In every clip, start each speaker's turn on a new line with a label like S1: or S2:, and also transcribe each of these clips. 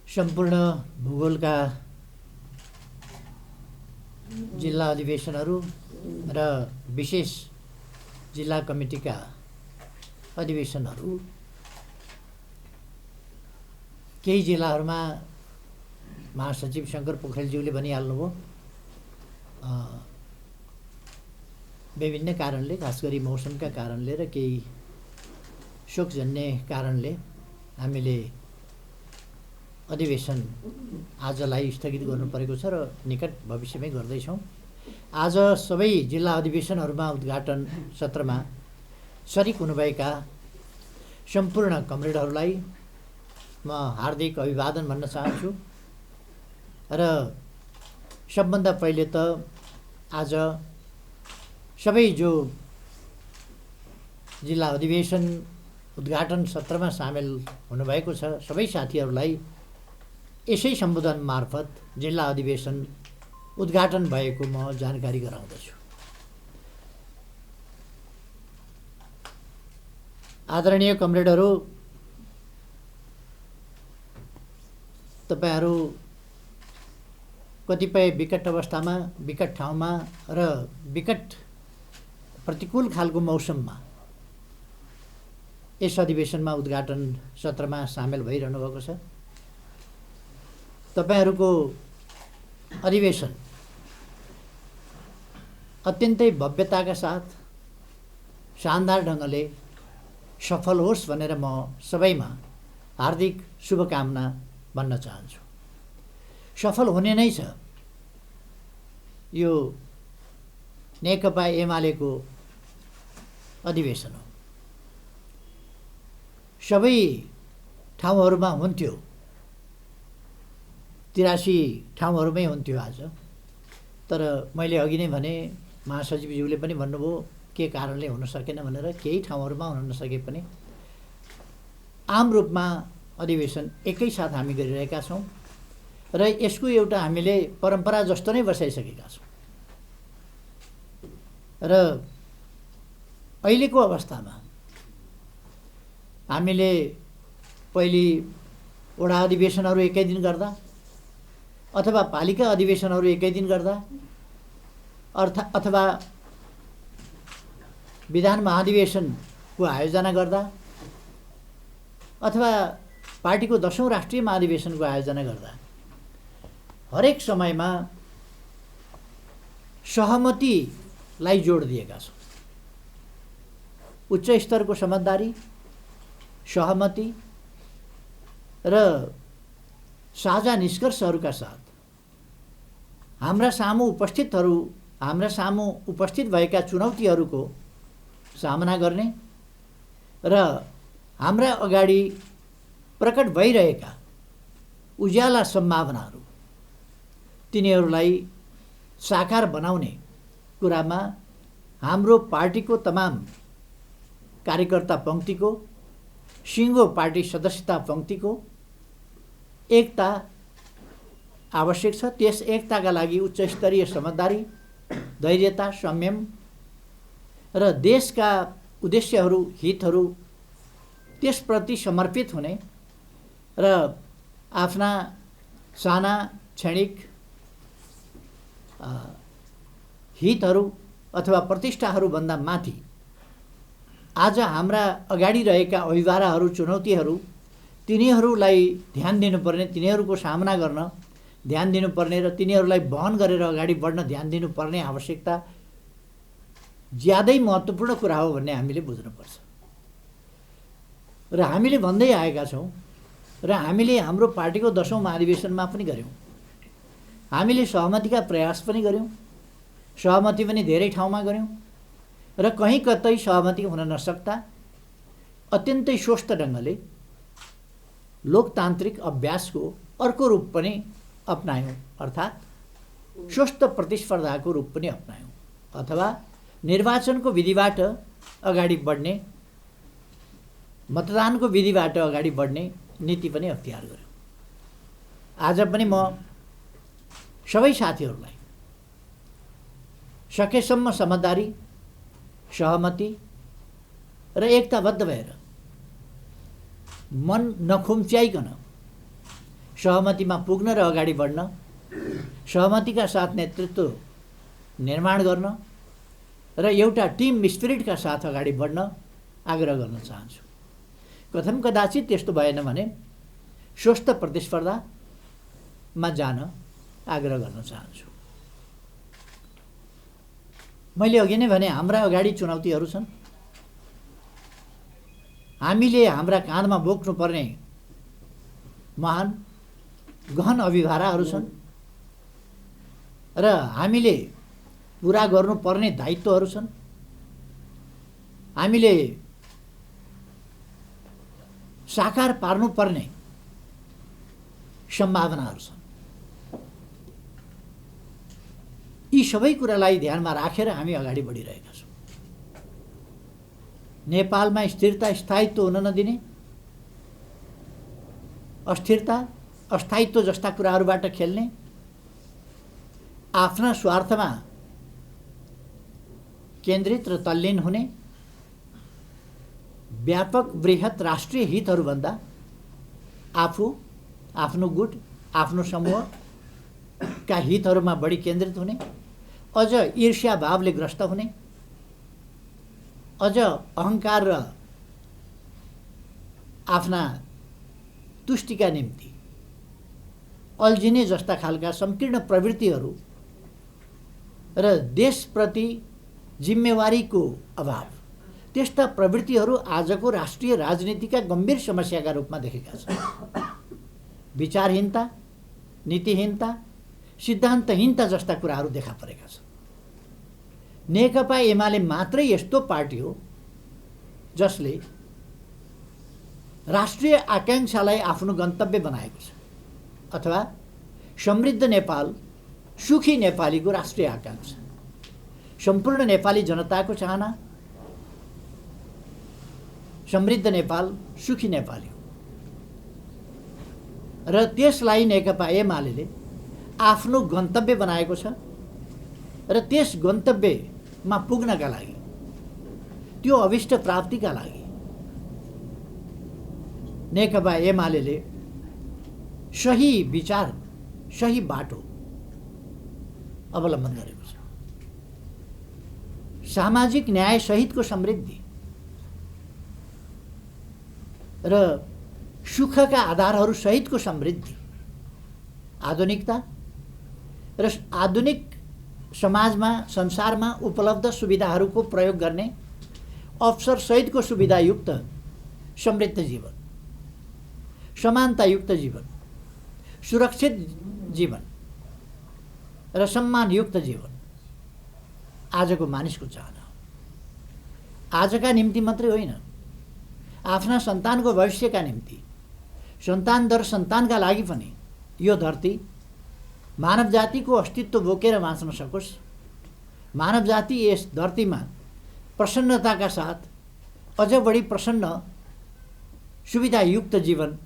S1: सम्पूर्ण भूगोलका जिल्ला अधिवेशनहरू र विशेष जिल्ला कमिटीका अधिवेशनहरू केही जिल्लाहरूमा महासचिव शङ्कर पोखरेलज्यूले भनिहाल्नुभयो, विभिन्न कारणले, खास गरी मौसमका कारणले र केही शोकजन्य कारणले हामीले अधिवेशन आजलाई स्थगित गर्नु परेको छ र निकट भविष्यमै गर्दैछौँ। आज सबै जिल्ला अधिवेशनहरूमा उद्घाटन सत्रमा सरिक हुनुभएका सम्पूर्ण कमरेडहरूलाई म हार्दिक अभिवादन भन्न चाहन्छु र सबभन्दा पहिले त आज सबै जो जिल्ला अधिवेशन उद्घाटन सत्रमा सामेल हुनुभएको छ सबै साथीहरूलाई यसै सम्बोधन मार्फत जिल्ला अधिवेशन उद्घाटन भएको म जानकारी गराउँदछु। आदरणीय कमरेडहरू, तपाईहरू कतिपय विकट अवस्थामा, विकट ठाउँमा र विकट प्रतिकूल खालको मौसममा यस अधिवेशनमा उद्घाटन सत्रमा सामेल भइरहनु भएको छ। तपाईहरूको अधिवेशन अत्यन्तै भव्यताका साथ शानदार ढङ्गले सफल होस् भनेर म सबैमा हार्दिक शुभकामना भन्न चाहन्छु। सफल हुने नै छ। यो नेकपा एमालेको अधिवेशन हो। सबै ठाउँहरूमा हुन्थ्यो, 83 ठाउँहरूमै हुन्थ्यो आज। तर मैले अघि नै भने, महासचिवज्यूले पनि भन्नुभयो के कारणले हुन सकेन भनेर। केही ठाउँहरूमा हुन नसके पनि आम रूपमा अधिवेशन एकैसाथ हामी गरिरहेका छौँ र यसको एउटा हामीले परम्परा जस्तो नै बसाइसकेका छौँ। र अहिलेको अवस्थामा हामीले पहिले वडा अधिवेशनहरू एकै दिन गर्दा अथवा पालिका अधिवेशनहरू एकै दिन गर्दा अथवा विधान महाधिवेशनको आयोजना गर्दा अथवा पार्टीको 10औं राष्ट्रिय महाधिवेशनको आयोजना गर्दा हरेक समयमा सहमतिलाई जोड दिएका छौँ। उच्च स्तरको समझदारी, सहमति र साझा निष्कर्षहरूका साथ हाम्रा सामु उपस्थित भएका चुनौतीहरूको सामना गर्ने र हाम्रा अगाडि प्रकट भइरहेका उज्याला सम्भावनाहरू तिनीहरूलाई साकार बनाउने कुरामा हाम्रो पार्टीको तमाम कार्यकर्ता पङ्क्तिको, सिङ्गो पार्टी सदस्यता पङ्क्तिको एकता आवश्यक छ। त्यस एकताका लागि उच्च स्तरीय समझदारी, धैर्यता, संयम र देशका उद्देश्यहरू, हितहरू त्यसप्रति समर्पित हुने र आफ्ना साना क्षणिक हितहरू अथवा प्रतिष्ठाहरूभन्दा माथि आज हाम्रा अगाडि रहेका अभिभाराहरू, चुनौतीहरू, तिनीहरूलाई ध्यान दिनुपर्ने, तिनीहरूको सामना गर्न ध्यान दिनुपर्ने र तिनीहरूलाई वहन गरेर अगाडि बढ्न ध्यान दिनुपर्ने आवश्यकता ज्यादै महत्त्वपूर्ण कुरा हो भन्ने हामीले बुझ्नुपर्छ। र हामीले भन्दै आएका छौँ र हामीले हाम्रो पार्टीको 10औं महाधिवेशनमा पनि गऱ्यौँ। हामीले सहमतिका प्रयास पनि गऱ्यौँ, सहमति पनि धेरै ठाउँमा गऱ्यौँ र कहीँ कतै सहमति हुन नसक्दा अत्यन्तै स्वस्थ ढङ्गले लोकतान्त्रिक अभ्यासको अर्को रूप पनि अपनायौँ, अर्थात् स्वस्थ प्रतिस्पर्धाको रूप पनि अपनायौँ अथवा निर्वाचनको विधिबाट अगाडि बढ्ने, मतदानको विधिबाट अगाडि बढ्ने नीति पनि अख्तियार गर्यौँ। आज पनि म सबै साथीहरूलाई सकेसम्म समझदारी, सहमति र एकताबद्ध भएर मन नखुम्च्याइकन सहमतिमा पुग्न र अगाडि बढ्न, सहमतिका साथ नेतृत्व निर्माण गर्न र एउटा टिम स्पिरिटका साथ अगाडि बढ्न आग्रह गर्न चाहन्छु। कथम कदाचित त्यस्तो भएन भने स्वस्थ प्रतिस्पर्धामा जान आग्रह गर्न चाहन्छु। मैले अघि नै भने हाम्रा अगाडि चुनौतीहरू छन्। हामीले हाम्रा काँधमा बोक्नुपर्ने महान गहन अभिभाराहरू छन् र हामीले पुरा गर्नुपर्ने दायित्वहरू छन्। हामीले साकार पार्नुपर्ने सम्भावनाहरू छन्। यी सबै कुरालाई ध्यानमा राखेर हामी अगाडि बढिरहेका छौँ। नेपालमा स्थिरता स्थायित्व हुन नदिने, अस्थिरता अस्थायित्व जस्ता कुराहरूबाट खेल्ने, आफ्ना स्वार्थमा केन्द्रित र तल्लीन हुने, व्यापक बृहत राष्ट्रिय हितहरूभन्दा आफू, आफ्नो गुट, आफ्नो समूहका हितहरूमा बढी केन्द्रित हुने, अझ ईर्ष्या भावले ग्रस्त हुने, अझ अहङ्कार र आफ्ना तुष्टिका निम्ति अल्झिने जस्ता खालका संकीर्ण प्रवृत्तिहरू र देशप्रति जिम्मेवारीको अभाव, त्यस्ता प्रवृत्तिहरू आजको राष्ट्रिय राजनीतिका गम्भीर समस्याका रूपमा देखेका छन्। विचारहीनता, नीतिहीनता, सिद्धान्तहीनता जस्ता कुराहरू देखा परेका छन्। नेकपा एमाले मात्रै यस्तो पार्टी हो जसले राष्ट्रिय आकांक्षालाई आफ्नो गन्तव्य बनाएको छ, अथवा समृद्ध नेपाल, सुखी नेपालीको राष्ट्रिय आकांक्षा, सम्पूर्ण नेपाली जनताको चाहना समृद्ध नेपाल, सुखी नेपाली हो। र त्यसलाई नेकपा एमाले आफ्नो गन्तव्य बनाएको छ र त्यस गन्तव्यमा पुग्नका लागि, त्यो अभिष्ट प्राप्तिका लागि नेकपा एमाले सही विचार, सही बाटो अवलम्बन गरेको छ। सामाजिक न्याय सहितको समृद्धि र सुखका आधारहरू सहितको समृद्धि, आधुनिकता र आधुनिक समाजमा, संसारमा उपलब्ध सुविधाहरूको प्रयोग गर्ने अवसर सहितको सुविधायुक्त समृद्ध जीवन, समानतायुक्त जीवन, सुरक्षित जीवन र सम्मानयुक्त जीवन आजको मानिसको चाहना हो। आजका निम्ति मात्रै होइन, आफ्ना सन्तानको भविष्यका निम्ति, सन्तान दर सन्तानका लागि पनि यो धरती मानव जातिको अस्तित्व बोकेर बाँच्न सकोस्, मानव जाति यस धरतीमा प्रसन्नताका साथ अझ बढी प्रसन्न सुविधायुक्त जीवन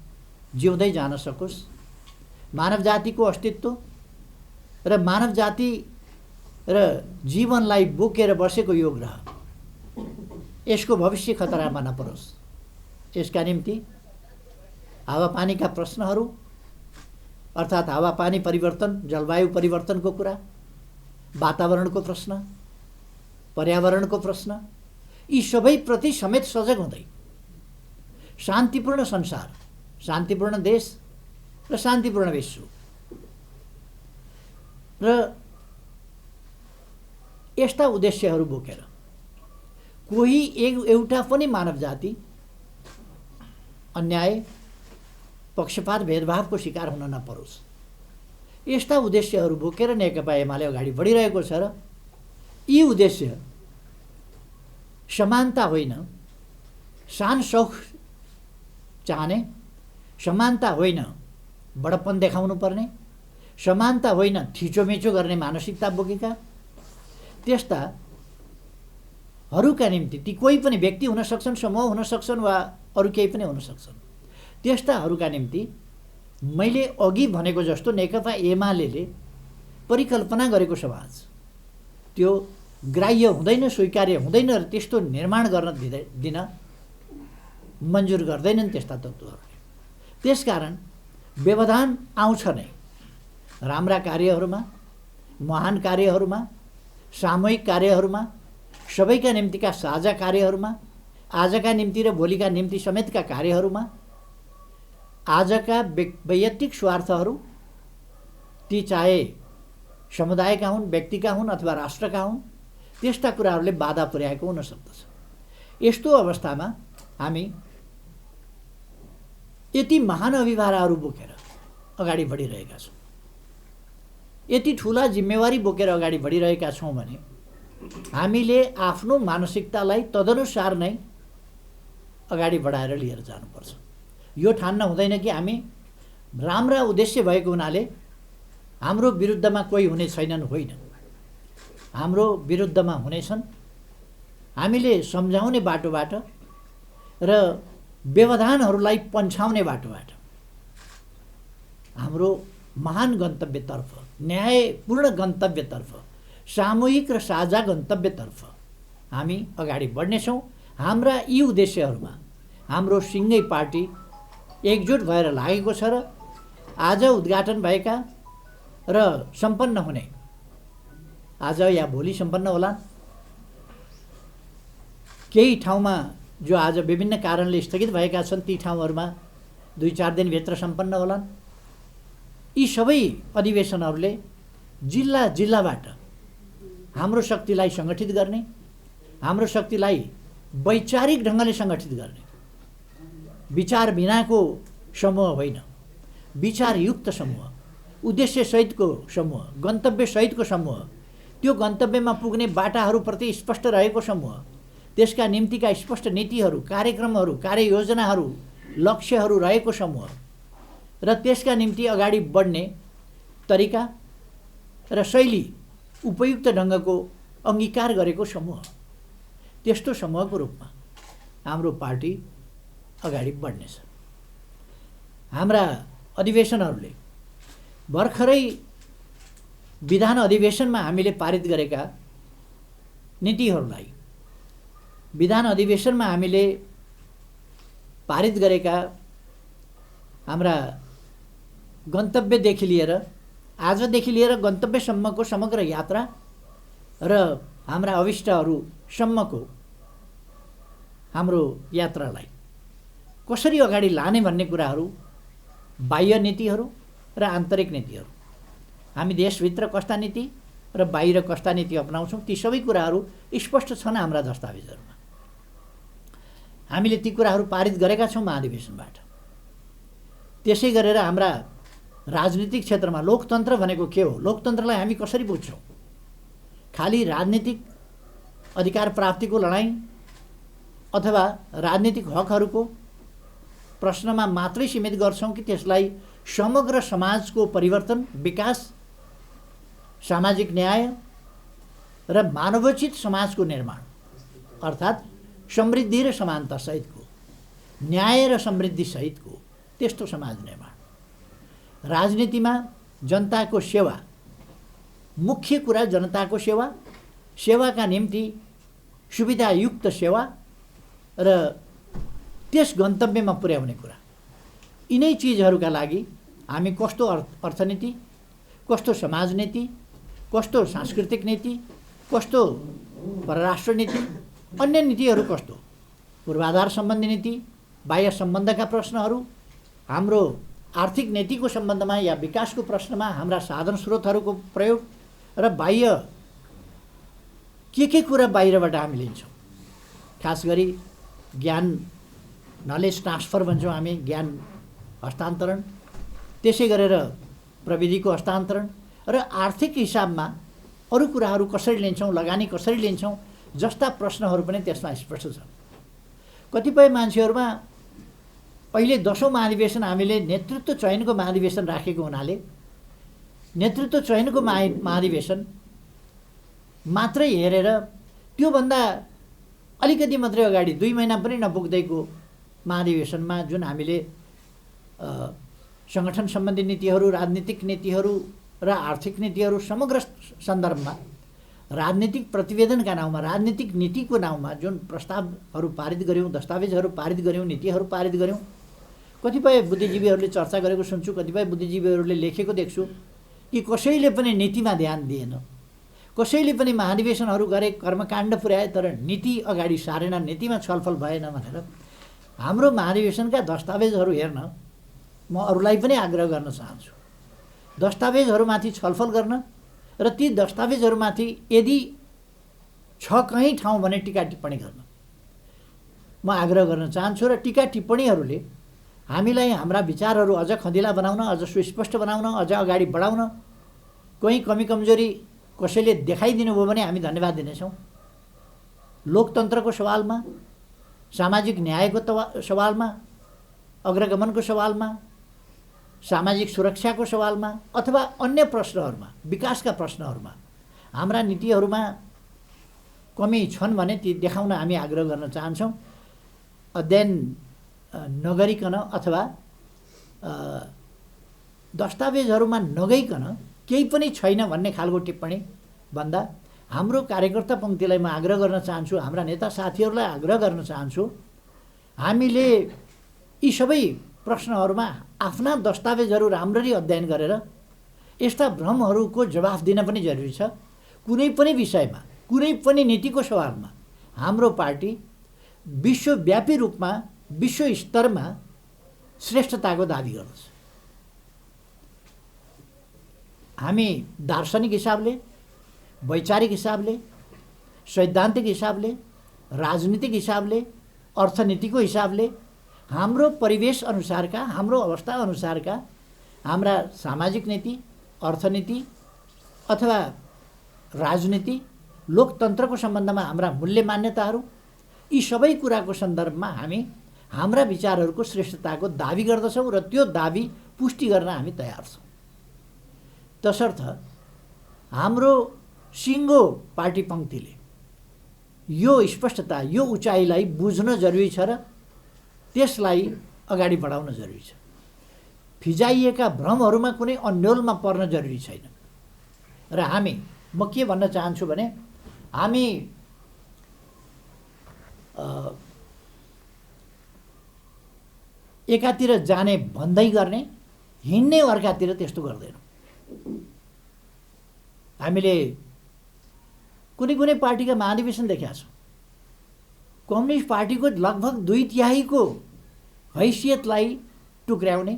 S1: जिउँदै जान सकोस्, मानव जातिको अस्तित्व र मानव जाति र जीवनलाई बोकेर बसेको यो ग्रह, यसको भविष्य खतरामा नपरोस्, यसका निम्ति हावापानीका प्रश्नहरू, अर्थात् हावापानी परिवर्तन, जलवायु परिवर्तनको कुरा, वातावरणको प्रश्न, पर्यावरणको प्रश्न, यी सबैप्रति समेत सजग हुँदै शान्तिपूर्ण संसार, शान्तिपूर्ण देश र शान्तिपूर्ण विश्व र यस्ता उद्देश्यहरू बोकेर कोही एउटा पनि मानव जाति अन्याय, पक्षपात, भेदभावको शिकार हुन नपरोस्, यस्ता उद्देश्यहरू बोकेर नेकपा एमाले अगाडि बढिरहेको छ। र यी उद्देश्य समानता होइन, शान सौख चाहने, समानता होइन बडपन देखाउनु पर्ने, समानता होइन थिचोमिचो गर्ने मानसिकता बोकेका त्यस्ताहरूका निम्ति, ती कोही पनि व्यक्ति हुन सक्छन्, समूह हुन सक्छन् वा अरू केही पनि हुन सक्छन्, त्यस्ताहरूका निम्ति मैले अघि भनेको जस्तो नेकपा एमाले परिकल्पना गरेको समाज त्यो ग्राह्य हुँदैन, स्वीकार्य हुँदैन र त्यस्तो निर्माण गर्न दिन मन्जुर गर्दैनन् त्यस्ता तत्त्वहरूले। त्यसकारण व्यवधान आउँछ नै राम्रा कार्यहरूमा, महान कार्यहरूमा, सामूहिक कार्यहरूमा, सबैका निम्तिका साझा कार्यहरूमा, आजका निम्ति र भोलिका निम्ति समेतका कार्यहरूमा। आजका वैयक्तिक स्वार्थहरू ती चाहे समुदायका हुन्, व्यक्तिका हुन् अथवा राष्ट्रका हुन्, त्यस्ता कुराहरूले बाधा पुर्याएको हुन सक्दछ। यस्तो अवस्थामा हामी यति महान अभिभारहरू बोकेर अगाडि बढिरहेका छौँ, यति ठुला जिम्मेवारी बोकेर अगाडि बढिरहेका छौँ भने हामीले आफ्नो मानसिकतालाई तदनुसार नै अगाडि बढाएर लिएर जानुपर्छ। यो ठान्न हुँदैन कि हामी राम्रा उद्देश्य भएको हुनाले हाम्रो विरुद्धमा कोही हुने छैनन्, होइन। हाम्रो विरुद्धमा हुनेछन्। हामीले सम्झाउने बाटोबाट र व्यवधानहरूलाई पन्छाउने बाटोबाट हाम्रो महान गन्तव्यतर्फ, न्यायपूर्ण गन्तव्यतर्फ, सामूहिक र साझा गन्तव्यतर्फ हामी अगाडि बढ्नेछौँ। हाम्रा यी उद्देश्यहरूमा हाम्रो सिङ्गै पार्टी एकजुट भएर लागेको छ र आज उद्घाटन भएका र सम्पन्न हुने, आज या भोलि सम्पन्न होला, केही ठाउँमा जो आज विभिन्न कारणले स्थगित भएका छन् ती ठाउँहरूमा 2-4 दिनभित्र सम्पन्न होलान्। यी सबै अधिवेशनहरूले जिल्ला जिल्लाबाट हाम्रो शक्तिलाई सङ्गठित गर्ने, हाम्रो शक्तिलाई वैचारिक ढङ्गले सङ्गठित गर्ने, विचार बिनाको समूह होइन, विचारयुक्त समूह, उद्देश्यसहितको समूह, गन्तव्यसहितको समूह, त्यो गन्तव्यमा पुग्ने बाटाहरूप्रति स्पष्ट रहेको समूह, त्यसका निम्तिका स्पष्ट नीतिहरू, कार्यक्रमहरू, कार्ययोजनाहरू, लक्ष्यहरू रहेको समूह र त्यसका निम्ति अगाडि बढ्ने तरिका र शैली उपयुक्त ढङ्गको अङ्गीकार गरेको समूह, त्यस्तो समूहको रूपमा हाम्रो पार्टी अगाडि बढ्नेछ। हाम्रा अधिवेशनहरूले भर्खरै विधान अधिवेशनमा हामीले पारित गरेका नीतिहरूलाई, विधान अधिवेशनमा हामीले पारित गरेका हाम्रा गन्तव्यदेखि लिएर आजदेखि लिएर गन्तव्यसम्मको समग्र यात्रा र हाम्रा अभिष्टहरूसम्मको हाम्रो यात्रालाई कसरी अगाडि लाने भन्ने कुराहरू, बाह्य नीतिहरू र आन्तरिक नीतिहरू, हामी देशभित्र कस्ता नीति र बाहिर कस्ता नीति अपनाउँछौँ, ती सबै कुराहरू स्पष्ट छन् हाम्रा दस्तावेजहरूमा। हामीले ती कुराहरू पारित गरेका छौँ महाधिवेशनबाट। त्यसै गरेर हाम्रा राजनीतिक क्षेत्रमा लोकतन्त्र भनेको के हो, लोकतन्त्रलाई हामी कसरी बुझ्छौँ? खालि राजनीतिक अधिकार प्राप्तिको लडाइँ अथवा राजनीतिक हकहरूको प्रश्नमा मात्रै सीमित गर्छौँ कि त्यसलाई समग्र समाजको परिवर्तन, विकास, सामाजिक न्याय र मानवोचित समाजको निर्माण अर्थात् समृद्धि र समानता सहितको, न्याय र समृद्धि सहितको त्यस्तो समाज निर्माण। राजनीतिमा जनताको सेवा, मुख्य कुरा जनताको सेवा, सेवाका निम्ति सुविधायुक्त सेवा र त्यस गन्तव्यमा पुर्याउने कुरा, यिनै चिजहरूका लागि हामी कस्तो अर्थनीति, कस्तो समाज नीति, कस्तो सांस्कृतिक नीति, कस्तो परराष्ट्र नीति, अन्य नीतिहरू कस्तो, पूर्वाधार सम्बन्धी नीति, बाह्य सम्बन्धका प्रश्नहरू, हाम्रो आर्थिक नीतिको सम्बन्धमा या विकासको प्रश्नमा हाम्रा साधन स्रोतहरूको प्रयोग र बाह्य के कुरा बाहिरबाट हामी लिन्छौँ। खास गरी ज्ञान, नलेज ट्रान्सफर भन्छौँ हामी, ज्ञान हस्तान्तरण, त्यसै गरेर प्रविधिको हस्तान्तरण र आर्थिक हिसाबमा अरू कुराहरू कसरी लिन्छौँ, लगानी कसरी लिन्छौँ जस्ता प्रश्नहरू पनि त्यसमा स्पष्ट छन्। कतिपय मान्छेहरूमा अहिले 10औं महाधिवेशन हामीले नेतृत्व चयनको महाधिवेशन राखेको हुनाले नेतृत्व चयनको महाधिवेशन मात्रै हेरेर त्योभन्दा अलिकति मात्रै अगाडि 2 महिना पनि नपुग्दैको महाधिवेशनमा जुन हामीले सङ्गठन सम्बन्धी नीतिहरू, राजनीतिक नीतिहरू र आर्थिक नीतिहरू समग्र सन्दर्भमा राजनीतिक प्रतिवेदनका नाउँमा, राजनीतिक नीतिको नाउँमा जुन प्रस्तावहरू पारित गऱ्यौँ, दस्तावेजहरू पारित गऱ्यौँ, नीतिहरू पारित गऱ्यौँ, कतिपय बुद्धिजीवीहरूले चर्चा गरेको सुन्छु, कतिपय बुद्धिजीवीहरूले लेखेको देख्छु कि कसैले पनि नीतिमा ध्यान दिएन, कसैले पनि महाधिवेशनहरू गरे, कर्मकाण्ड पुर्याए, तर नीति अगाडि सारेन, नीतिमा छलफल भएन भनेर। हाम्रो महाधिवेशनका दस्तावेजहरू हेर्न म अरूलाई पनि आग्रह गर्न चाहन्छु। दस्तावेजहरूमाथि छलफल गर्न र ती दस्तावेजहरूमाथि यदि छ कहीँ ठाउँ भने टिका टिप्पणी गर्न म आग्रह गर्न चाहन्छु। र टिका टिप्पणीहरूले हामीलाई हाम्रा विचारहरू अझ खँदिला बनाउन, अझ सुस्पष्ट बनाउन, अझ अगाडि बढाउन, कहीँ कमी कमजोरी कसैले देखाइदिनु भयो भने हामी धन्यवाद दिनेछौँ। लोकतन्त्रको सवालमा, सामाजिक न्यायको सवालमा, अग्रगमनको सवालमा, सामाजिक सुरक्षाको सवालमा अथवा अन्य प्रश्नहरूमा, विकासका प्रश्नहरूमा हाम्रा नीतिहरूमा कमी छन् भने ती देखाउन हामी आग्रह गर्न चाहन्छौँ। अध्ययन नगरिकन अथवा दस्तावेजहरूमा नगइकन केही पनि छैन भन्ने खालको टिप्पणी भन्दा हाम्रो कार्यकर्ता पङ्क्तिलाई म आग्रह गर्न चाहन्छु, हाम्रा नेता साथीहरूलाई आग्रह गर्न चाहन्छु, हामीले यी सबै प्रश्नहरूमा आफ्ना दस्तावेजहरू राम्ररी अध्ययन गरेर यस्ता भ्रमहरूको जवाफ दिन पनि जरुरी छ। कुनै पनि विषयमा, कुनै पनि नीतिको सवालमा हाम्रो पार्टी विश्वव्यापी रूपमा, विश्व स्तरमा श्रेष्ठताको दाबी गर्दछ। हामी दार्शनिक हिसाबले, वैचारिक हिसाबले, सैद्धान्तिक हिसाबले, राजनीतिक हिसाबले, अर्थनीतिको हिसाबले, हाम्रो परिवेश अनुसारका, हाम्रो अवस्था अनुसारका हाम्रा सामाजिक नीति, अर्थनीति अथवा राजनीति, लोकतन्त्रको सम्बन्धमा हाम्रा मूल्य मान्यताहरू, यी सबै कुराको सन्दर्भमा हामी हाम्रा विचारहरूको श्रेष्ठताको दाबी गर्दछौँ र त्यो दाबी पुष्टि गर्न हामी तयार छौँ। तसर्थ हाम्रो सिङ्गो पार्टी पङ्क्तिले यो स्पष्टता, यो उचाइलाई बुझ्न जरुरी छ र त्यसलाई अगाडि बढाउन जरुरी छ। फिजाइएका भ्रमहरूमा कुनै अन्योलमा पर्न जरुरी छैन। र म के भन्न चाहन्छु भने हामी एकातिर जाने भन्दै गर्ने, हिँड्ने अर्कातिर त्यस्तो गर्दैनौँ। हामीले कुनै कुनै पार्टीका महाधिवेशन देखेका छौँ। कम्युनिस्ट पार्टीको लगभग 2/3 हैसियतलाई टुक्र्याउने,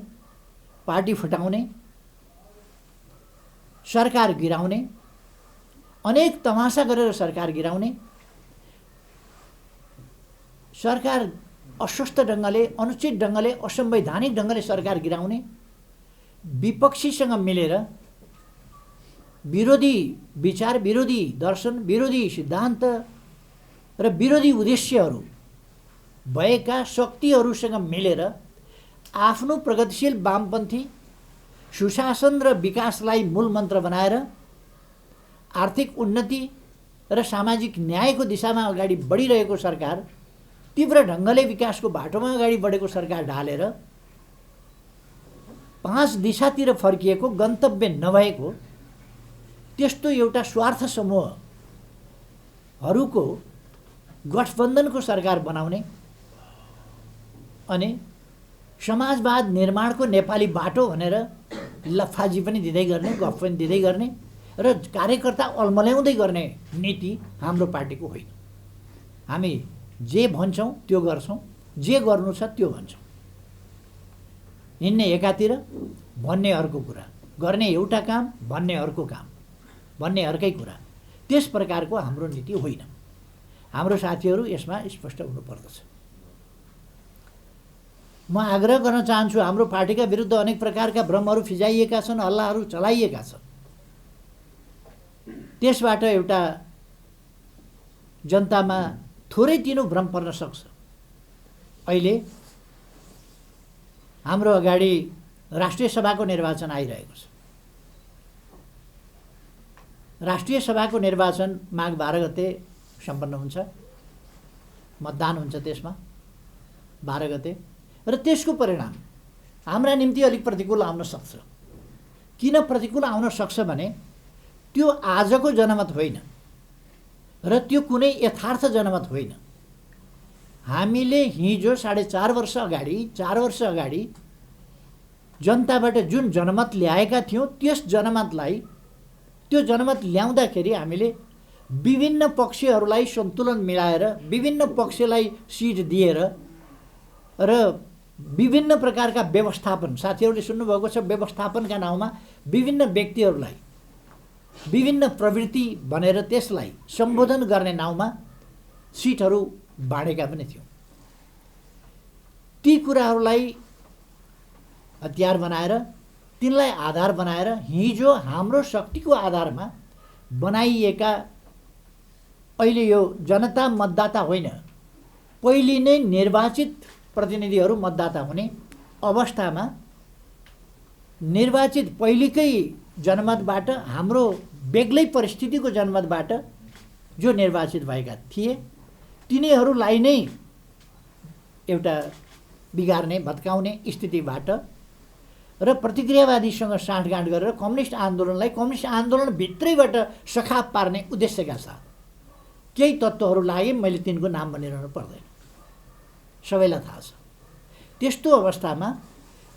S1: पार्टी फुटाउने, सरकार गिराउने, अनेक तमासा गरेर सरकार गिराउने, सरकार अस्वस्थ ढङ्गले, अनुचित ढङ्गले, असंवैधानिक ढङ्गले सरकार गिराउने, विपक्षीसँग मिलेर विरोधी विचार, विरोधी दर्शन, विरोधी सिद्धान्त र विरोधी उद्देश्यहरू भएका शक्तिहरूसँग मिलेर आफ्नो प्रगतिशील वामपन्थी सुशासन र विकासलाई मूल मन्त्र बनाएर आर्थिक उन्नति र सामाजिक न्यायको दिशामा अगाडि बढिरहेको सरकार, तीव्र ढङ्गले विकासको बाटोमा अगाडि बढेको सरकार ढालेर 5 दिशातिर फर्किएको, गन्तव्य नभएको त्यस्तो एउटा स्वार्थ समूहहरूको गठबन्धनको सरकार बनाउने अनि समाजवाद निर्माणको नेपाली बाटो भनेर लफाजी पनि दिँदै गर्ने, गफ पनि दिँदै गर्ने र कार्यकर्ता अल्मल्याउँदै गर्ने नीति हाम्रो पार्टीको होइन। हामी जे भन्छौँ त्यो गर्छौँ, जे गर्नु छ त्यो भन्छौँ। हिँड्ने एकातिर, भन्ने अर्को कुरा, गर्ने एउटा काम, भन्ने अर्को काम, भन्ने अर्कै कुरा, त्यस प्रकारको हाम्रो नीति होइन। हाम्रो साथीहरू यसमा स्पष्ट हुनुपर्दछ। म आग्रह गर्न चाहन्छु, हाम्रो पार्टीका विरुद्ध अनेक प्रकारका भ्रमहरू फिजाइएका छन्, हल्लाहरू चलाइएका छन्। त्यसबाट एउटा जनतामा थोरै तिनो भ्रम पर्न सक्छ। अहिले हाम्रो अगाडि राष्ट्रिय सभाको निर्वाचन आइरहेको छ। राष्ट्रिय सभाको निर्वाचन माघ 12 गते सम्पन्न हुन्छ, मतदान हुन्छ त्यसमा 12 गते, र त्यसको परिणाम हाम्रा निम्ति अलिक प्रतिकूल आउन सक्छ। किन प्रतिकूल आउन सक्छ भने त्यो आजको जनमत होइन र त्यो कुनै यथार्थ जनमत होइन। हामीले हिजो 4.5 वर्ष अगाडि 4 वर्ष अगाडि जनताबाट जुन जनमत ल्याएका थियौँ त्यस जनमतलाई त्यो जनमत ल्याउँदाखेरि हामीले विभिन्न पक्षहरूलाई सन्तुलन मिलाएर विभिन्न पक्षलाई सिट दिएर र विभिन्न प्रकारका व्यवस्थापन साथीहरूले सुन्नुभएको छ व्यवस्थापनका नाउँमा विभिन्न व्यक्तिहरूलाई विभिन्न प्रवृत्ति भनेर त्यसलाई सम्बोधन गर्ने नाउँमा सिटहरू बाँडेका पनि थियौँ। ती कुराहरूलाई हतियार बनाएर तिनलाई आधार बनाएर हिजो हाम्रो शक्तिको आधारमा बनाइएका अहिले यो जनता मतदाता होइन पहिले नै निर्वाचित प्रतिनिधिहरू मतदाता हुने अवस्थामा निर्वाचित पहिलेकै जनमतबाट हाम्रो बेग्लै परिस्थितिको जनमतबाट जो निर्वाचित भएका थिए तिनीहरूलाई नै एउटा बिगार्ने भत्काउने स्थितिबाट र प्रतिक्रियावादीसँग साँठगाँठ गरेर कम्युनिस्ट आन्दोलनलाई कम्युनिस्ट आन्दोलनभित्रैबाट सखाप पार्ने उद्देश्यका साथ केही तत्त्वहरू लागे। मैले तिनको नाम भनिरहनु पर्दैन, सबैलाई थाहा छ। त्यस्तो अवस्थामा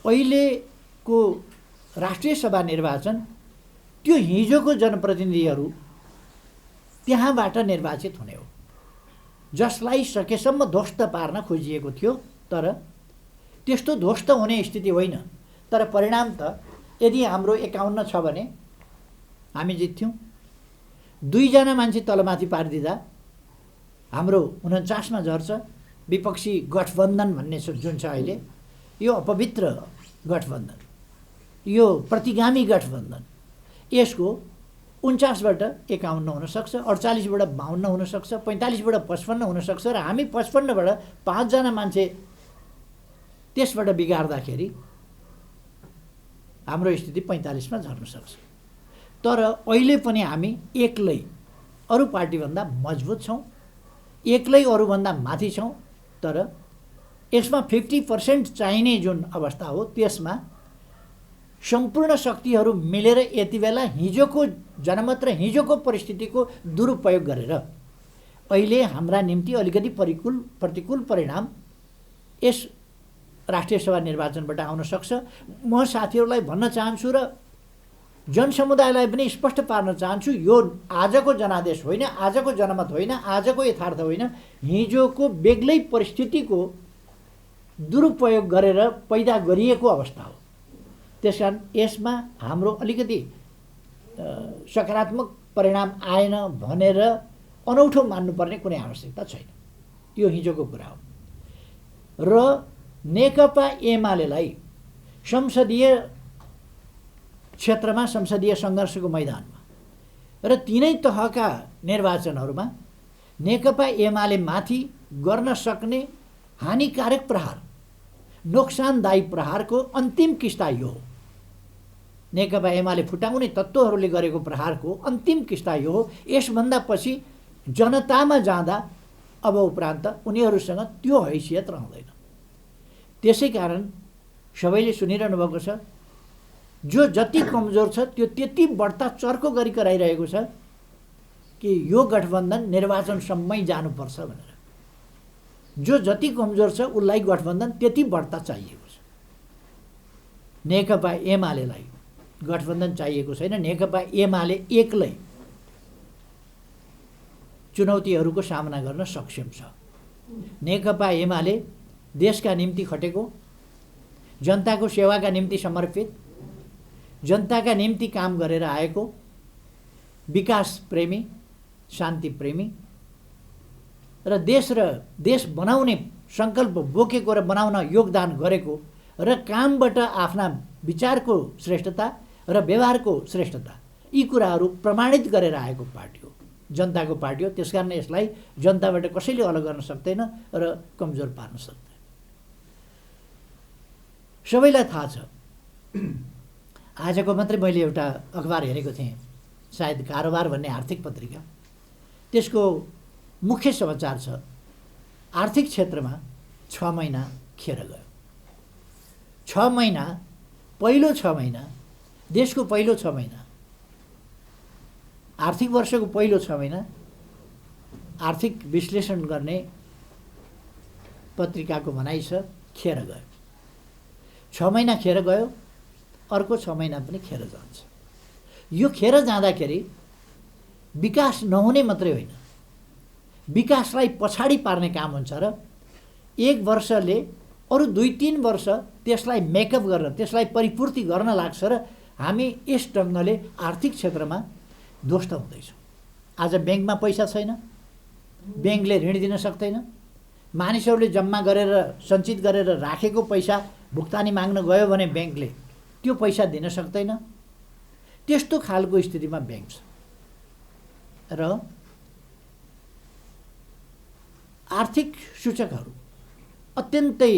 S1: अहिलेको राष्ट्रिय सभा निर्वाचन त्यो हिजोको जनप्रतिनिधिहरू त्यहाँबाट निर्वाचित हुने हो जसलाई सकेसम्म ध्वस्त पार्न खोजिएको थियो। तर त्यस्तो ध्वस्त हुने स्थिति होइन। तर परिणाम त यदि हाम्रो 51 छ भने हामी जित्थ्यौँ। 2 जना मान्छे तलमाथि पारिदिँदा हाम्रो 49मा झर्छ। विपक्षी गठबन्धन भन्ने जुन छ अहिले यो अपवित्र गठबन्धन, यो प्रतिगामी गठबन्धन, यसको 49बाट 51 हुनसक्छ, 48बाट 52 हुनसक्छ, 45बाट 55 हुनसक्छ र हामी 55बाट 5 जना मान्छे त्यसबाट बिगार्दाखेरि हाम्रो स्थिति 45मा झर्न सक्छ। तर अहिले पनि हामी एक्लै अरू पार्टीभन्दा मजबुत छौँ, एक्लै अरूभन्दा माथि छौँ। तर यसमा 50% चाहिने जुन अवस्था हो त्यसमा सम्पूर्ण शक्तिहरू मिलेर यति बेला हिजोको जनमत र हिजोको परिस्थितिको दुरुपयोग गरेर अहिले हाम्रा निम्ति अलिकति प्रतिकूल परिणाम यस राष्ट्रिय सभा निर्वाचनबाट आउन सक्छ। म साथीहरूलाई भन्न चाहन्छु र जनसमुदायलाई पनि स्पष्ट पार्न चाहन्छु, यो आजको जनादेश होइन, आजको जनमत होइन, आजको यथार्थ होइन, हिजोको बेग्लै परिस्थितिको दुरुपयोग गरेर पैदा गरिएको अवस्था हो। त्यसकारण यसमा हाम्रो अलिकति सकारात्मक परिणाम आएन भनेर अनौठो मान्नुपर्ने कुनै आवश्यकता छैन। यो हिजोको कुरा हो। र नेकपा एमालेलाई संसदीय क्षेत्रमा संसदीय सङ्घर्षको मैदानमा र तिनै तहका निर्वाचनहरूमा नेकपा एमाले माथि गर्न सक्ने हानिकारक प्रहार, नोक्सानदायी प्रहारको अन्तिम किस्ता यो हो। नेकपा एमाले फुटाउने तत्त्वहरूले गरेको प्रहारको अन्तिम किस्ता यो हो। यसभन्दा पछि जनतामा जाँदा अब उपरान्त उनीहरूसँग त्यो हैसियत रहँदैन। त्यसै कारण सबैले सुनिरहनु भएको छ, जो जति कमजोर छ त्यो त्यति बढ्ता चर्को गरी कराइरहेको छ कि यो गठबन्धन निर्वाचनसम्मै जानुपर्छ भनेर। जो जति कमजोर छ उसलाई गठबन्धन त्यति बढ्ता चाहिएको छ। नेकपा एमालेलाई गठबन्धन चाहिएको छैन। नेकपा एमाले एक्लै चुनौतीहरूको सामना गर्न सक्षम छ। नेकपा एमाले देशका निम्ति खटेको, जनताको सेवाका निम्ति समर्पित, जनताका निम्ति काम गरेर आएको, विकास प्रेमी, शान्ति प्रेमी र देश बनाउने सङ्कल्प बोकेको र बनाउन योगदान गरेको र कामबाट आफ्ना विचारको श्रेष्ठता र व्यवहारको श्रेष्ठता यी कुराहरू प्रमाणित गरेर आएको पार्टी हो, जनताको पार्टी हो। त्यसकारण यसलाई जनताबाट कसैले अलग गर्न सक्दैन र कमजोर पार्न सक्दैन। सबैलाई थाहा छ। आजको मात्रै मैले एउटा अखबार हेरेको थिएँ, सायद कारोबार भन्ने आर्थिक पत्रिका। त्यसको मुख्य समाचार छ, आर्थिक क्षेत्रमा 6 महिना खेर गयो। 6 महिना, पहिलो 6 महिना, देशको पहिलो 6 महिना, आर्थिक वर्षको पहिलो 6 महिना आर्थिक विश्लेषण गर्ने पत्रिकाको भनाइ छ खेर गयो। 6 महिना खेर गयो, अर्को 6 महिना पनि खेर जान्छ। यो खेर जाँदाखेरि विकास नहुने मात्रै होइन, विकासलाई पछाडि पार्ने काम हुन्छ र 1 वर्षले अरू 2-3 वर्ष त्यसलाई मेकअप गर्न, त्यसलाई परिपूर्ति गर्न लाग्छ र हामी यस ढङ्गले आर्थिक क्षेत्रमा ध्वस्त हुँदैछौँ। आज ब्याङ्कमा पैसा छैन, ब्याङ्कले ऋण दिन सक्दैन, मानिसहरूले जम्मा गरेर सञ्चित गरेर राखेको पैसा भुक्तानी माग्न गयो भने ब्याङ्कले त्यो पैसा दिन सक्दैन। त्यस्तो खालको स्थितिमा ब्याङ्क छ र आर्थिक सूचकहरू अत्यन्तै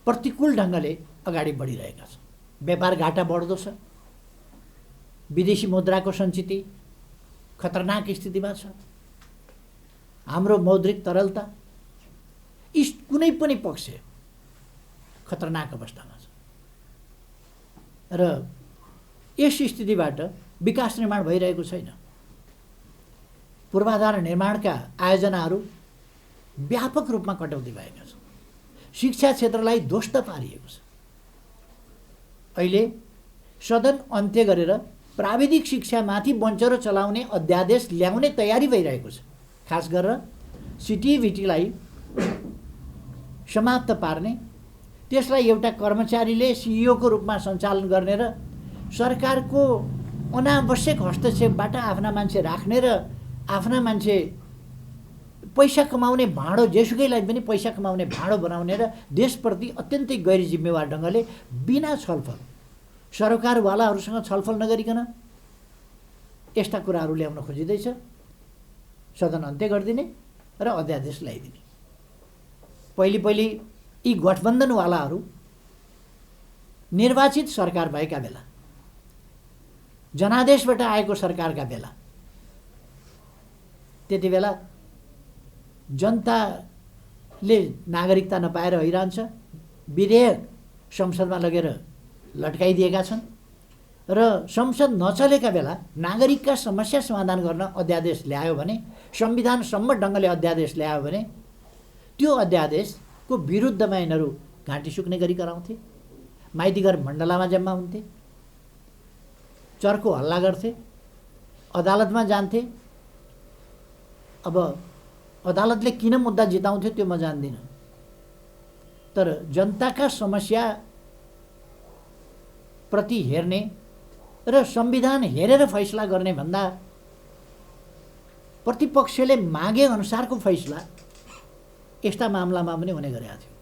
S1: प्रतिकूल ढङ्गले अगाडि बढिरहेका छन्। व्यापार घाटा बढ्दो छ, विदेशी मुद्राको सञ्चिति खतरनाक स्थितिमा छ, हाम्रो मौद्रिक तरलता कुनै पनि पक्ष खतरनाक अवस्थामा छ र यस स्थितिबाट विकास निर्माण भइरहेको छैन। पूर्वाधार निर्माणका आयोजनाहरू व्यापक रूपमा कटौती भएका छन्। शिक्षा क्षेत्रलाई ध्वस्त पारिएको छ। अहिले सदन अन्त्य गरेर प्राविधिक शिक्षामाथि बन्चरो चलाउने अध्यादेश ल्याउने तयारी भइरहेको छ। खास गरेर सिटिभिटीलाई समाप्त पार्ने, त्यसलाई एउटा कर्मचारीले सिइओको रूपमा सञ्चालन गर्ने र सरकारको अनावश्यक हस्तक्षेपबाट आफ्ना मान्छे राख्ने र आफ्ना मान्छे पैसा कमाउने भाँडो, जेसुकैलाई पनि पैसा कमाउने भाँडो बनाउने र देशप्रति अत्यन्तै गैर जिम्मेवार ढङ्गले बिना छलफल, सरकारवालाहरूसँग छलफल नगरिकन यस्ता कुराहरू ल्याउन खोजिँदैछ। सदन अन्त्य गरिदिने र अध्यादेश ल्याइदिने। पहिले यी गठबन्धनवालाहरू निर्वाचित सरकार भएका बेला, जनादेशबाट आएको सरकारका बेला, त्यति बेला जनताले नागरिकता नपाएर हैरान छ। विधेयक संसदमा लगेर लट्काइदिएका छन् र संसद नचलेका बेला नागरिकका समस्या समाधान गर्न अध्यादेश ल्यायो भने, संविधानसम्म ढङ्गले अध्यादेश ल्यायो भने त्यो अध्यादेशको विरुद्धमा यिनीहरू घाँटी सुक्ने गरी कराउँथे, माइतीघर मण्डलामा जम्मा हुन्थे, चर्को हल्ला गर्थे, अदालतमा जान्थे। अब अदालतले किन मुद्दा जिताउँथ्यो त्यो म जान्दिनँ, तर जनताका समस्या प्रति हेर्ने र संविधान हेरेर फैसला गर्ने भन्दा प्रतिपक्षले मागे अनुसारको फैसला यस्ता मामलामा पनि हुने गरेका थियो।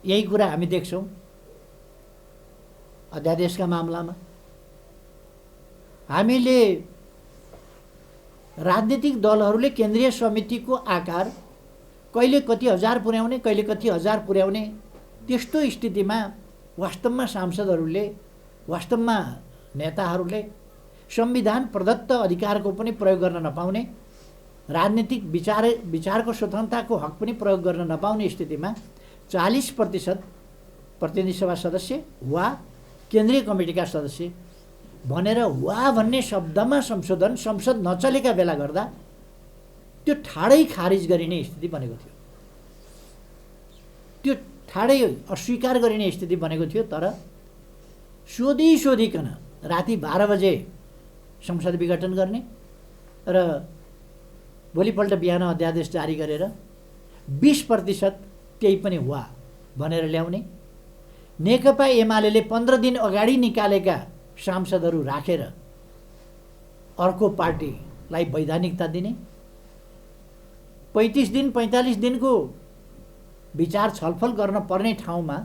S1: यही कुरा हामी देख्छौँ अध्यादेशका मामलामा। हामीले राजनीतिक दलहरूले केन्द्रीय समितिको आकार कहिले कति हजार पुर्याउने, कहिले कति हजार पुर्याउने, त्यस्तो स्थितिमा वास्तवमा सांसदहरूले, वास्तवमा नेताहरूले संविधान प्रदत्त अधिकारको पनि प्रयोग गर्न नपाउने, राजनीतिक विचारको स्वतन्त्रताको हक पनि प्रयोग गर्न नपाउने स्थितिमा 40% प्रतिनिधि सभा सदस्य वा केन्द्रीय कमिटीका सदस्य भनेर वा भन्ने शब्दमा संशोधन संसद नचलेका बेला गर्दा त्यो ठाडै खारिज गरिने स्थिति बनेको थियो। त्यो ठाडै अस्वीकार गरिने स्थिति बनेको थियो। तर सोधिकन राति 12 बजे संसद विघटन गर्ने र भोलिपल्ट बिहान अध्यादेश जारी गरेर 20% त्यही पनि वा भनेर ल्याउने, नेकपा एमाले 15 दिन अगाडि निकालेका सांसदहरू राखेर अर्को पार्टीलाई वैधानिकता दिने, 35 दिन 45 दिनको विचार छलफल गर्न पर्ने ठाउँमा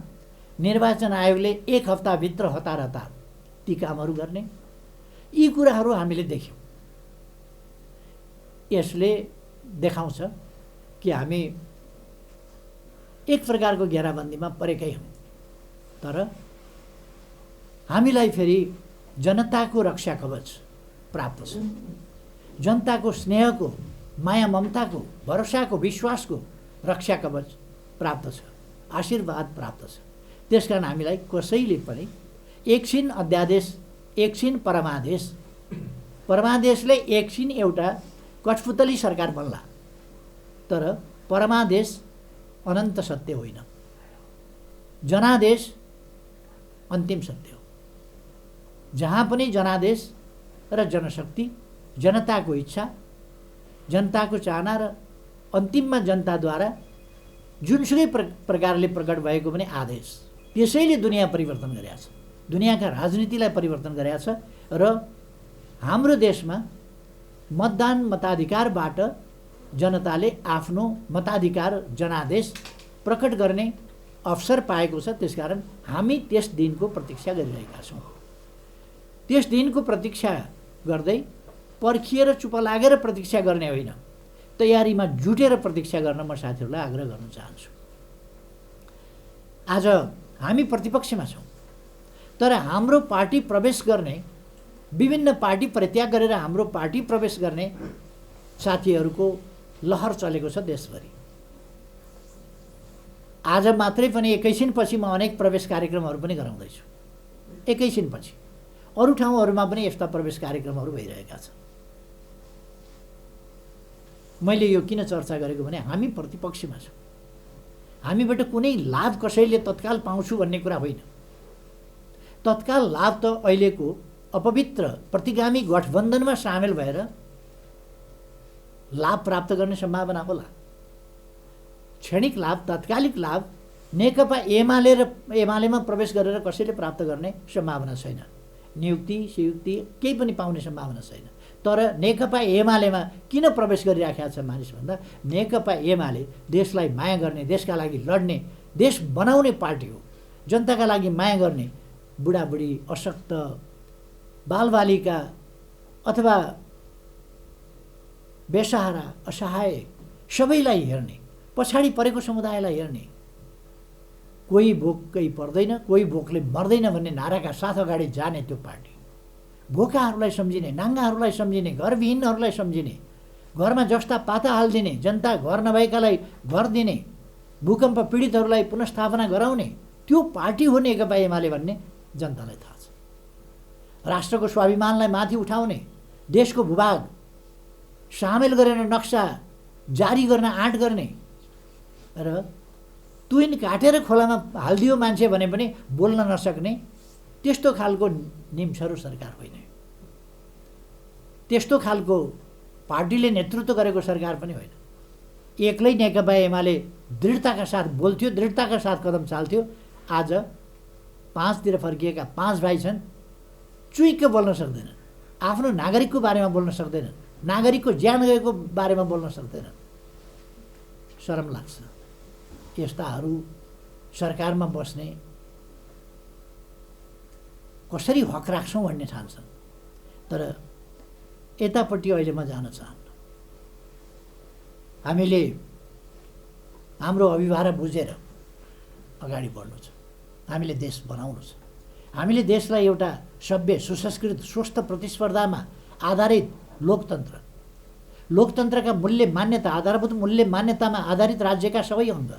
S1: निर्वाचन आयोगले 1 हप्ताभित्र हतार ती कामहरू गर्ने, यी कुराहरू हामीले देख्यौँ। यसले देखाउँछ कि हामी एक प्रकारको घेराबन्दीमा परेकै हौँ। तर हामीलाई फेरि जनताको रक्षा कवच प्राप्त छ, जनताको स्नेहको, माया ममताको, भरोसाको, विश्वासको रक्षा कवच प्राप्त छ, आशीर्वाद प्राप्त छ। त्यसकारण हामीलाई कसैले पनि एकछिन अध्यादेश, एकछिन परमादेशले एकछिन एउटा कठपुतली सरकार बन्ला, तर परमादेश अनन्त सत्य होइन। जनादेश अन्तिम सत्य हो। जहाँ पनि जनादेश र जनशक्ति, जनताको इच्छा, जनताको चाहना र अन्तिममा जनताद्वारा जुनसुकै प्रकारले प्रकट भएको पनि आदेश, त्यसैले दुनियाँ परिवर्तन गरेको छ, दुनियाँका राजनीतिलाई परिवर्तन गरेको छ। र हाम्रो देशमा मतदान मताधिकारबाट जनताले आफ्नो मताधिकार जनादेश प्रकट गर्ने अवसर पाएको छ। त्यसकारण हामी त्यस दिनको प्रतीक्षा गरिरहेका छौँ। त्यस दिनको प्रतीक्षा गर्दै पर्खिएर चुप लागेर प्रतीक्षा गर्ने होइन, तयारीमा जुटेर प्रतीक्षा गर्न म साथीहरूलाई आग्रह गर्न चाहन्छु। आज हामी प्रतिपक्षमा छौँ, तर हाम्रो पार्टी प्रवेश गर्ने, विभिन्न पार्टी परित्याग गरेर हाम्रो पार्टी प्रवेश गर्ने साथीहरूको लहर चलेको छ देशभरि। आज मात्रै पनि एकैछिनपछि म अनेक प्रवेश कार्यक्रमहरू पनि गराउँदैछु। एकैछिनपछि अरू ठाउँहरूमा पनि यस्ता प्रवेश कार्यक्रमहरू भइरहेका छन्। मैले यो किन चर्चा गरेको भने हामी प्रतिपक्षमा छौँ। हामीबाट कुनै लाभ कसैले तत्काल पाउँछु भन्ने कुरा होइन। तत्काल लाभ त अहिलेको अपवित्र प्रतिगामी गठबन्धनमा सामेल भएर लाभ प्राप्त गर्ने सम्भावना होला। क्षणिक लाभ, तात्कालिक लाभ नेकपा एमालेमा प्रवेश गरेर कसैले प्राप्त गर्ने सम्भावना छैन। नियुक्ति सियुक्ति केही पनि पाउने सम्भावना छैन। तर नेकपा एमालेमा किन प्रवेश गरिराखेका छ मानिस भन्दा, नेकपा एमाले देशलाई माया गर्ने, देशका लागि लड्ने, देश बनाउने पार्टी हो। जनताका लागि माया गर्ने, बुढाबुढी, अशक्त, बालबालिका अथवा बेसहारा, असहाय सबैलाई हेर्ने, पछाडि परेको समुदायलाई हेर्ने, कोही भोकै पर्दैन, कोही भोकले मर्दैन भन्ने नाराका साथ अगाडि जाने त्यो पार्टी। भोकाहरूलाई सम्झिने, नाङ्गाहरूलाई सम्झिने, घरविहीनहरूलाई सम्झिने, घरमा जस्ता पाता हालिदिने, जनता घर नभएकालाई घर दिने, भूकम्प पीडितहरूलाई पुनर्स्थापना गराउने त्यो पार्टी हो नेकपा एमाले भन्ने जनतालाई थाहा छ। राष्ट्रको स्वाभिमानलाई माथि उठाउने, देशको भूभाग सामेल गरेर नक्सा जारी गर्न आँट गर्ने र तुइन काटेर खोलामा हालिदियो मान्छे भने पनि बोल्न नसक्ने त्यस्तो खालको निम्सरो सरकार होइन। त्यस्तो खालको पार्टीले नेतृत्व गरेको सरकार पनि होइन। एक्लै नेकपा एमाले दृढताका साथ बोल्थ्यो, दृढताका साथ कदम चाल्थ्यो। आज 5तिर फर्किएका 5 भाइ छन्, चुइक्क बोल्न सक्दैनन्, आफ्नो नागरिकको बारेमा बोल्न सक्दैनन्, नागरिकको ज्यान गएको बारेमा बोल्न सक्दैनन्। शरम लाग्छ यस्ताहरू सरकारमा बस्ने, कसरी हक राख्छौँ भन्ने ठान्छन्। तर यतापट्टि अहिले म जान चाहन्न। हामीले हाम्रो अभिभार बुझेर अगाडि बढ्नु छ। हामीले देश बनाउनु छ। हामीले देशलाई एउटा सभ्य, सुसंस्कृत, स्वस्थ प्रतिस्पर्धामा आधारित लोकतन्त्रका मूल्य मान्यता, आधारभूत मूल्य मान्यतामा आधारित राज्यका सबै अङ्ग,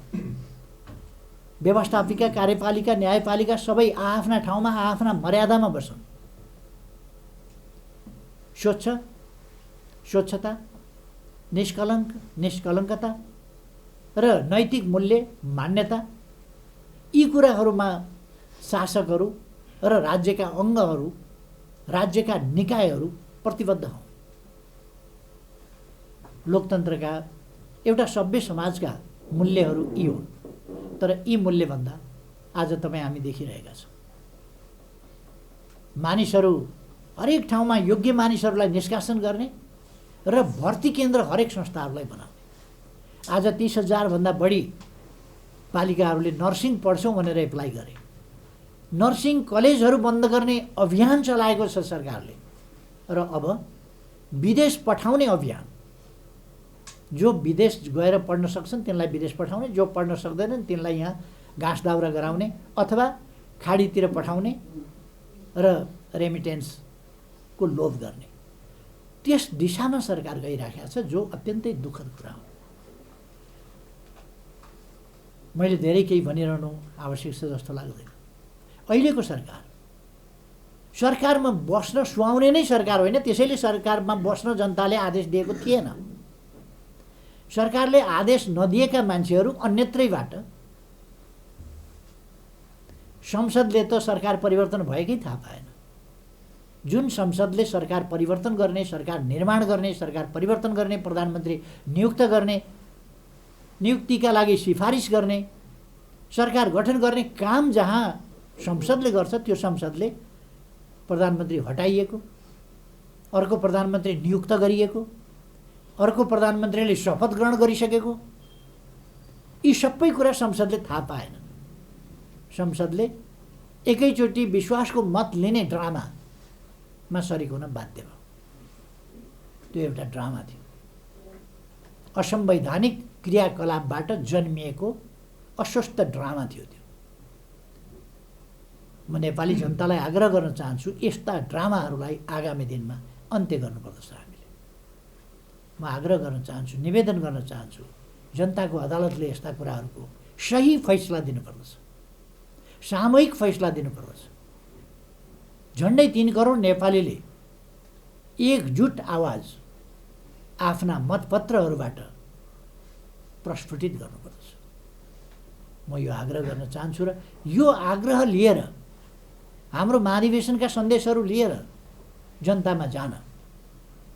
S1: व्यवस्थापिका, कार्यपालिका, न्यायपालिका सबै आआफ्ना ठाउँमा आआफ्ना मर्यादामा बसुन्। स्वच्छता, निष्कलङ्कता र नैतिक मूल्य मान्यता, यी कुराहरूमा शासकहरू र राज्यका अङ्गहरू, राज्यका निकायहरू प्रतिबद्ध हौँ। लोकतन्त्रका, एउटा सभ्य समाजका मूल्यहरू यी हुन्। तर यी मूल्यभन्दा आज तपाईँ हामी देखिरहेका छौँ, मानिसहरू हरेक ठाउँमा योग्य मानिसहरूलाई निष्कासन गर्ने र भर्ती केन्द्र हरेक संस्थाहरूलाई बनाउने। आज 30,000 भन्दा बढी बालिकाहरूले नर्सिङ पढ्छौँ भनेर एप्लाई गरे। नर्सिङ कलेजहरू बन्द गर्ने अभियान चलाएको छ सरकारले। र अब विदेश पठाउने अभियान, जो विदेश गएर पढ्न सक्छन् तिनलाई विदेश पठाउने, जो पढ्न सक्दैनन् तिनलाई यहाँ घाँस दाउरा गराउने अथवा खाडीतिर पठाउने र रेमिटेन्सको लोभ गर्ने, त्यस दिशामा सरकार गइराखेको छ, जो अत्यन्तै दुःखद कुरा हो। मैले धेरै केही भनिरहनु आवश्यक छ जस्तो लाग्दैन। अहिलेको सरकारमा बस्न सुहाउने नै सरकार होइन, त्यसैले सरकारमा बस्न जनताले आदेश दिएको थिएन। सरकारले आदेश नदिएका मान्छेहरू अन्यत्रैबाट संसदले त सरकार परिवर्तन भएकै थाहा पाएन। जुन संसदले सरकार परिवर्तन गर्ने, सरकार निर्माण गर्ने, सरकार परिवर्तन गर्ने, प्रधानमन्त्री नियुक्त गर्ने, नियुक्तिका लागि सिफारिस गर्ने, सरकार गठन गर्ने काम जहाँ संसदले गर्छ त्यो संसदले प्रधानमन्त्री हटाइएको, अर्को प्रधानमन्त्री नियुक्त गरिएको, अर्को प्रधानमन्त्रीले शपथ ग्रहण गरिसकेको, यी सबै कुरा संसदले थाहा पाएन। संसदले एकैचोटि विश्वासको मत लिने ड्रामामा सरिक हुन बाध्य भयो। त्यो एउटा ड्रामा थियो, असंवैधानिक क्रियाकलापबाट जन्मिएको अस्वस्थ ड्रामा थियो त्यो। म नेपाली जनतालाई आग्रह गर्न चाहन्छु, यस्ता ड्रामाहरूलाई आगामी दिनमा अन्त्य गर्नुपर्दछ। हामीले म आग्रह गर्न चाहन्छु, निवेदन गर्न चाहन्छु, जनताको अदालतले यस्ता कुराहरूको सही फैसला दिनुपर्दछ, सामूहिक फैसला दिनुपर्दछ। झन्डै 3 करोड नेपालीले एकजुट आवाज आफ्ना मतपत्रहरूबाट प्रस्फुटित गर्नुपर्दछ। म यो आग्रह गर्न चाहन्छु र यो आग्रह लिएर हाम्रो महाधिवेशनका सन्देशहरू लिएर जनतामा जान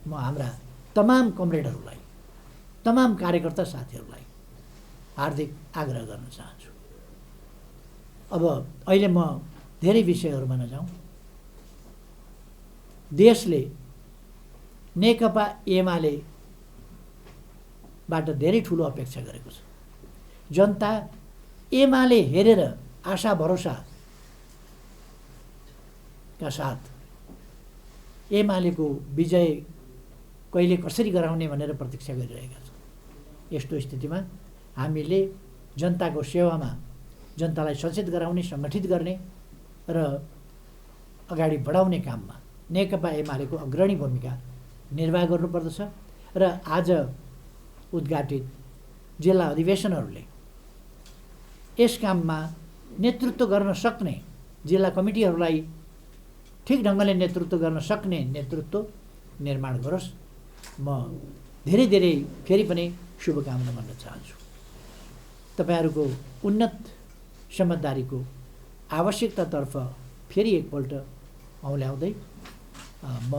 S1: म हाम्रा तमाम कमरेडहरूलाई, तमाम कार्यकर्ता साथीहरूलाई हार्दिक आग्रह गर्न चाहन्छु। अब अहिले म धेरै विषयहरूमा नजाउँ। देशले नेकपा एमालेबाट धेरै ठुलो अपेक्षा गरेको छ। जनता एमाले हेरेर आशा भरोसाका साथ एमालेको विजय कहिले कसरी गराउने भनेर प्रतीक्षा गरिरहेका छन्। यस्तो स्थितिमा हामीले जनताको सेवामा, जनतालाई सचेत गराउने, सङ्गठित गर्ने र अगाडि बढाउने काममा नेकपा एमालेको अग्रणी भूमिका निर्वाह गर्नुपर्दछ। र आज उद्घाटित जिल्ला अधिवेशनहरूले यस काममा नेतृत्व गर्न सक्ने, जिल्ला कमिटीहरूलाई ठिक ढङ्गले नेतृत्व गर्न सक्ने नेतृत्व निर्माण गरोस्। म धेरै धेरै फेरि पनि शुभकामना भन्न चाहन्छु। तपाईँहरूको उन्नत समझदारीको आवश्यकतातर्फ फेरि एकपल्ट औँल्याउँदै म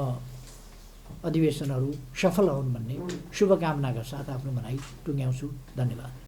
S1: अधिवेशनहरू सफल हुन् भन्ने शुभकामनाका साथ आफ्नो भनाइ टुङ्ग्याउँछु। धन्यवाद।